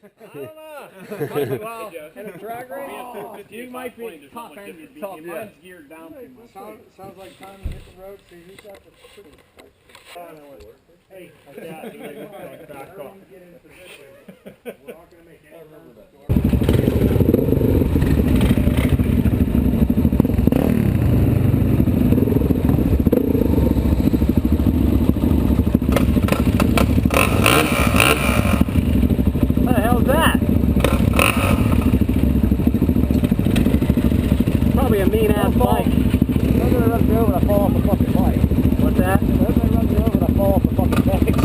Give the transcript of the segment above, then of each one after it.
don't know. Well, in a drag race, you might be tough ended. Mine's geared down too much. Sounds like time to hit the road, so you got the pretty Hey, yeah, dude, back off. get in position. We're not going to make any turns. What the hell is that? Probably a mean ass bike. Everybody runs me over and I fall off the fucking bike. What's that? Everybody runs me over and I fall off the fucking bike.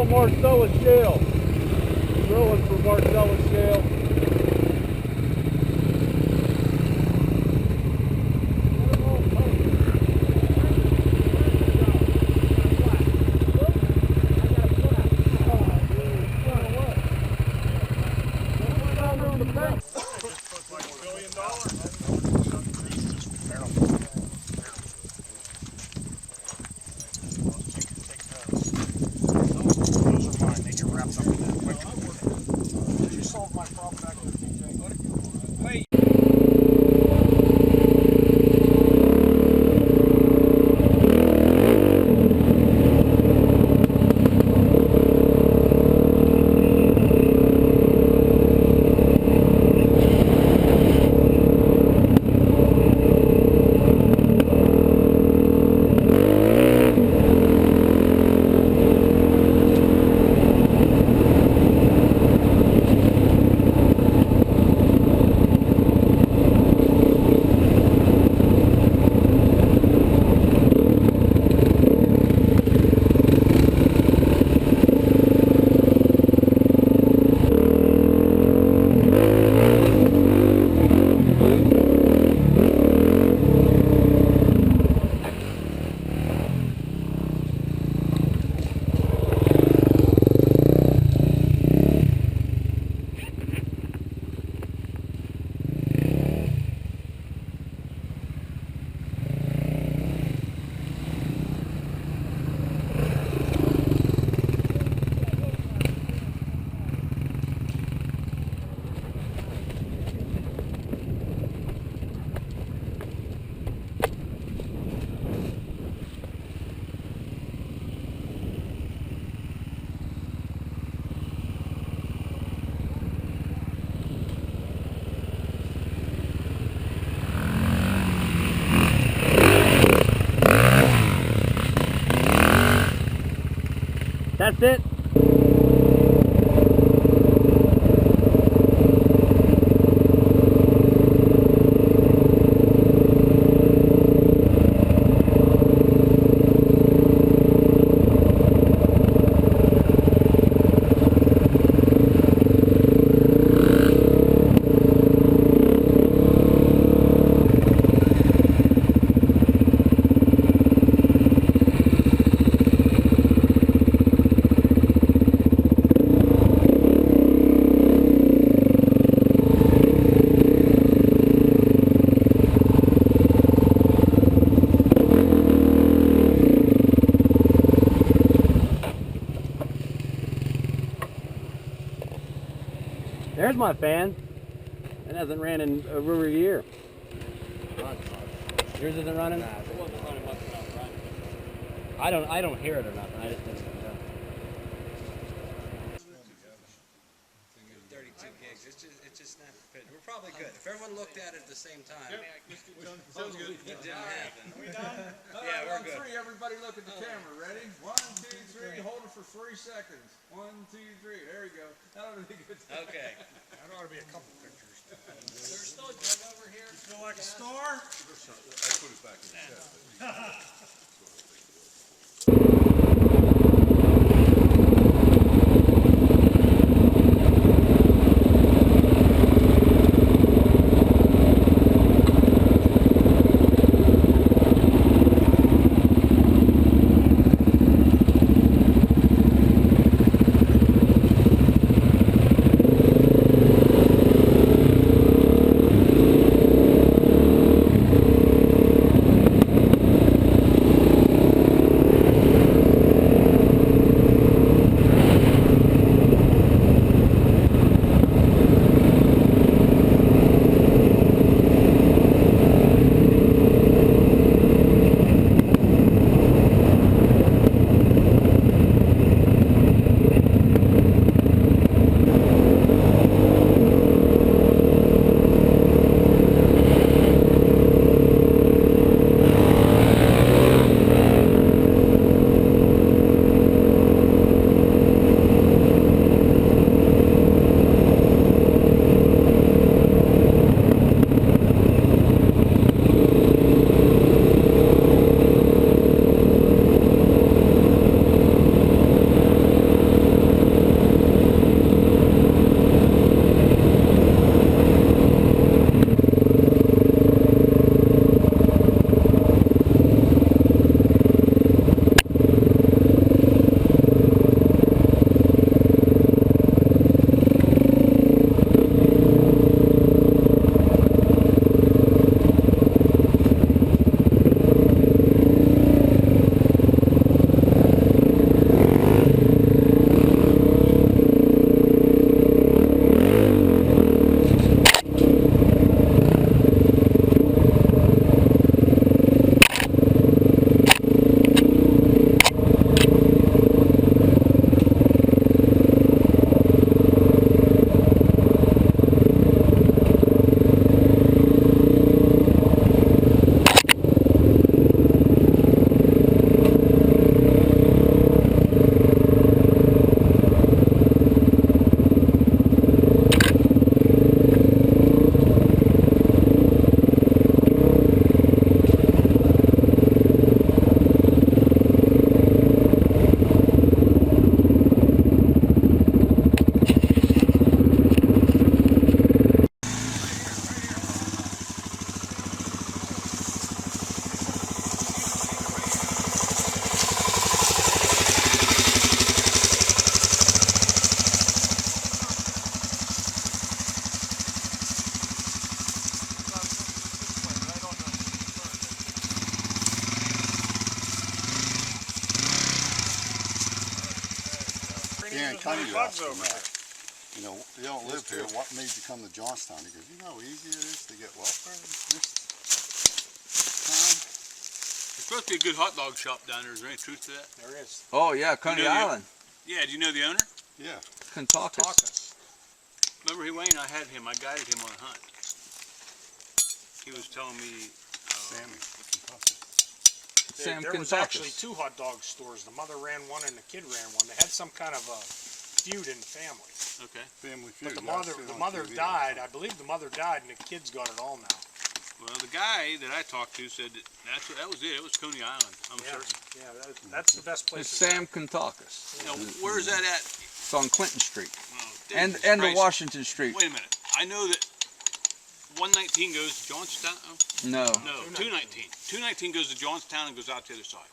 Marcellus Shale. Drilling for Marcellus Shale. Wrap some That's it? There's my fan. It hasn't ran in over a year. Yours isn't running? Nah, if it wasn't running, it must have not running. I don't hear it or nothing. I just didn't know. 32 gigs. It's just not fit. We're probably good. If everyone looked at it at the same time, Sounds good. it didn't happen. We done? Yeah, we're good. 3, everybody look at the camera. Ready? 1, 2, 3. Hold it for 3 seconds. 1, 2, 3. There you go. That ought to be good. Okay. That ought to be a couple pictures. There's still a jug over here. Feel like a star? I put it back in the chest. Dan Cunningham asked him that. You know, you don't live here. What made you come to Johnstown? He goes, you know how easy it is to get welfare this time? There's supposed to be a good hot dog shop down there. Is there any truth to that? There is. Oh yeah, Coney Island. Yeah, do you know the owner? Yeah. Kentucky. Remember, Wayne, I had him. I guided him on a hunt. He was telling me, Sammy. Sam There was Kentucky. actually 2 hot dog stores. The mother ran one and the kid ran one. They had some kind of a feud in the family. Okay. Family But feud. the mother died. I believe the mother died, and the kids got it all now. Well, the guy that I talked to said that was it. It was Coney Island. I'm certain. Yeah, that's the best place. It's to Sam Kentucky. Now, where is that at? It's on Clinton Street. Oh, And Jesus the Christ. Washington Street. Wait a minute. I know that 119 goes to Johnstown. No. No, 219. 219 goes to Johnstown and goes out the other side.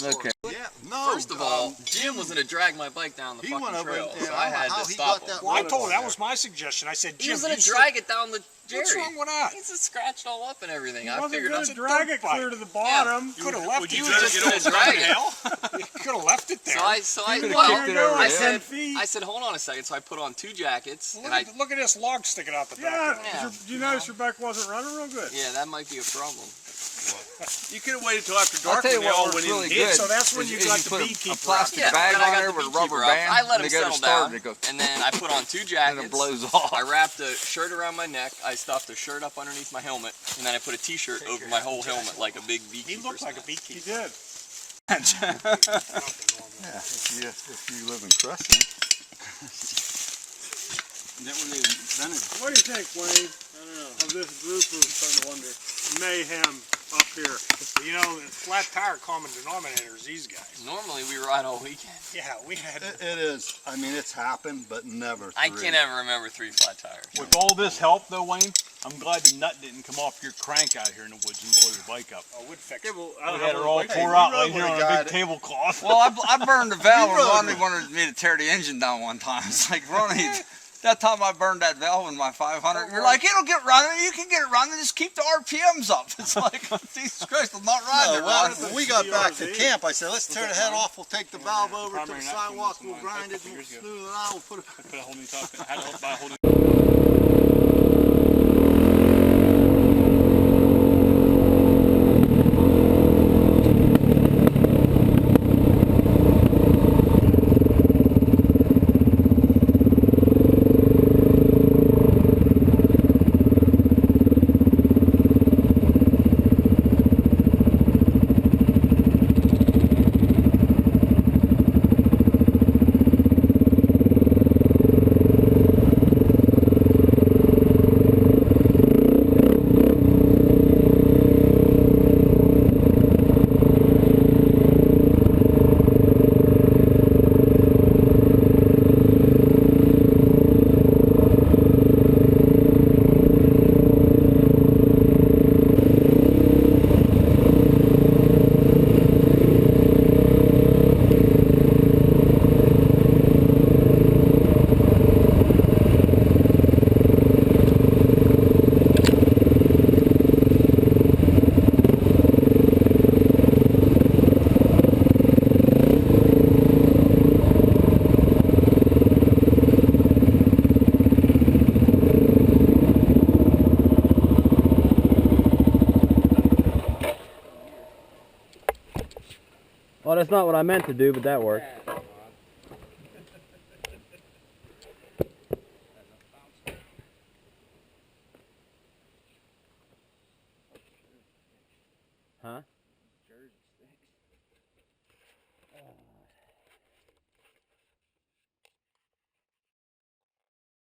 Okay. Yeah, no. First of all, Jim was gonna drag my bike down the he fucking went over trail, and so I had to stop him. Well, I told that was my suggestion. I said, Jim, He was gonna you should- drag it down the Jerry. What's wrong with that? It's scratched all up and everything. I Wasn't figured gonna that's a drag dirt it clear bike. to the bottom. Could have left Would it. you was drag just it gonna over drag it. hell? You could have left it there. So I kicked it well, over I there. said, hold on a second. So I put on 2 jackets, Look, and I, look at this log sticking out the back. Yeah, of it. Yeah. you notice your bike wasn't running real good. yeah, that might be a problem. You could have waited till after I'll dark tell you when they all what went works really in. good. So that's when is- you is got the put beekeeper a plastic Yeah, bag then I on got there the with a beekeeper rubber up. band. I let and him they go to settle start down, and it goes, and then I put on 2 and jackets. it blows off. I wrapped a shirt around my neck. I stuffed a shirt up underneath my helmet, and then I put a T-shirt over my whole helmet like a big He beekeeper. looked like a He beekeeper. did. Yeah, if you live in Crescent. That when they invented. What do you think, Wayne, of this group of mayhem up here? You know, the flat tire common denominator is these guys. Normally we ride all weekend. Yeah, we had. It is. I mean, it's happened, but never. I 3. can't ever remember 3 flat tires. With all this help, though, Wayne, I'm glad the nut didn't come off your crank out here in the woods and blow your bike up. Oh, would fix Yeah, it. well, I we had her all Hey, tore we out rode right here with on a a guy big tablecloth. Well, I burned the valve, and rode Ronnie it. wanted me to tear the engine down one time. It's like, Ronnie, that time I burned that valve in my 500, you're like, it'll get running. You can get it running. Just keep the RPMs up. It's like, Jesus Christ, I'm not riding No, it, well, Ronnie. when we got back to camp, I said, let's tear the head off. We'll take the valve over to the sidewalk. We'll grind it. We'll smooth it out. We'll put it. Put a whole new top. Had to buy a whole new. Well, that's not what I meant to do, but that worked.